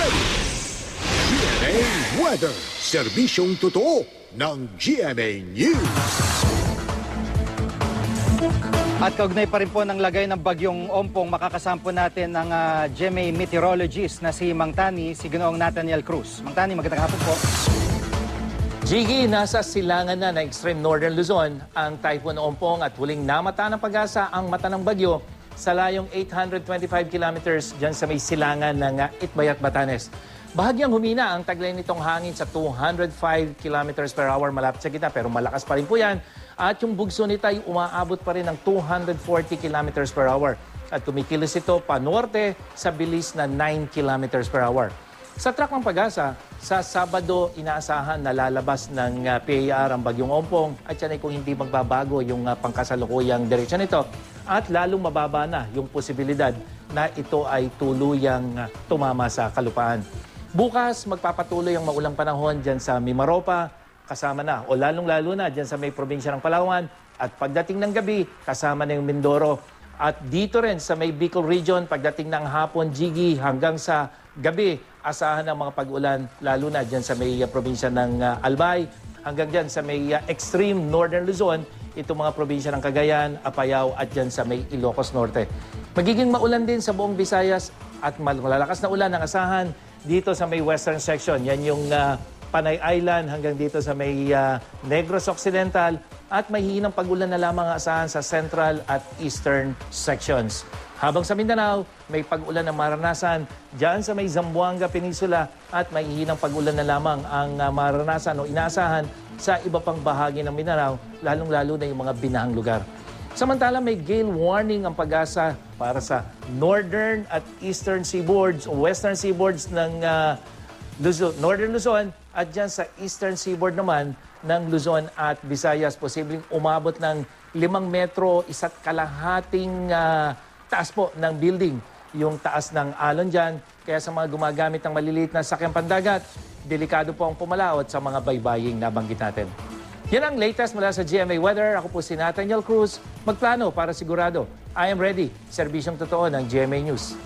ready. GMA Weather, serbisyong totoo ng GMA News. At kaugnay pa rin po ng lagay ng bagyong Ompong, makakasampo natin ng GMA meteorologist na si Mang Tani, si Ginoong Nathaniel Cruz. Mang Tani, magandang hapon po. Jiggy, nasa silangan na ng extreme northern Luzon ang Typhoon Ompong at huling namata ng pag-asa ang mata ng bagyo sa layong 825 kilometers dyan sa may silangan ng Itbayat, Batanes. Bahagyang humina ang taglay nitong hangin sa 205 kilometers per hour malapit sa gitna pero malakas pa rin po yan. At yung bugso nito ay umaabot pa rin ng 240 kilometers per hour. At kumikilos ito pa norte sa bilis na 9 kilometers per hour. Sa track ng pag-asa, sa Sabado inaasahan na lalabas ng PAR ang bagyong Ompong at yan ay kung hindi magbabago yung pangkasalukuyang direksyon nito at lalong mababa na yung posibilidad na ito ay tuluyang tumama sa kalupaan. Bukas, magpapatuloy ang maulang panahon dyan sa Mimaropa, kasama na o lalong-lalo na dyan sa may probinsya ng Palawan at pagdating ng gabi, kasama na yung Mindoro. At dito rin sa may Bicol Region, pagdating ng hapon, Jiggy, hanggang sa gabi, asahan ang mga pag-ulan, lalo na dyan sa may probinsya ng Albay, hanggang dyan sa may extreme northern Luzon, itong mga probinsya ng Cagayan, Apayao at dyan sa may Ilocos Norte. Magiging maulan din sa buong Visayas at malalakas na ulan ang asahan dito sa may western section. Yan yung Panay Island hanggang dito sa may Negros Occidental at may hihinang pag-ulan na lamang ang asahan sa central at eastern sections. Habang sa Mindanao, may pag-ulan na maranasan dyan sa may Zamboanga Peninsula at may hihinang pag-ulan na lamang ang maranasan o inaasahan sa iba pang bahagi ng Mindanao, lalong-lalo na yung mga binahang lugar. Samantala, may gale warning ang pag-asa para sa northern at eastern seaboards o western seaboards ng northern Luzon at dyan sa eastern seaboard naman ng Luzon at Visayas. Posibleng umabot ng 5 metro, 1.5 taas po ng building yung taas ng alon dyan. Kaya sa mga gumagamit ng maliliit na sakyang pandagat, delikado po ang pumalaot sa mga baybaying nabanggit natin. Yan ang latest mula sa GMA Weather. Ako po si Nathaniel Cruz. Magplano para sigurado. I am ready. Serbisyong totoo ng GMA News.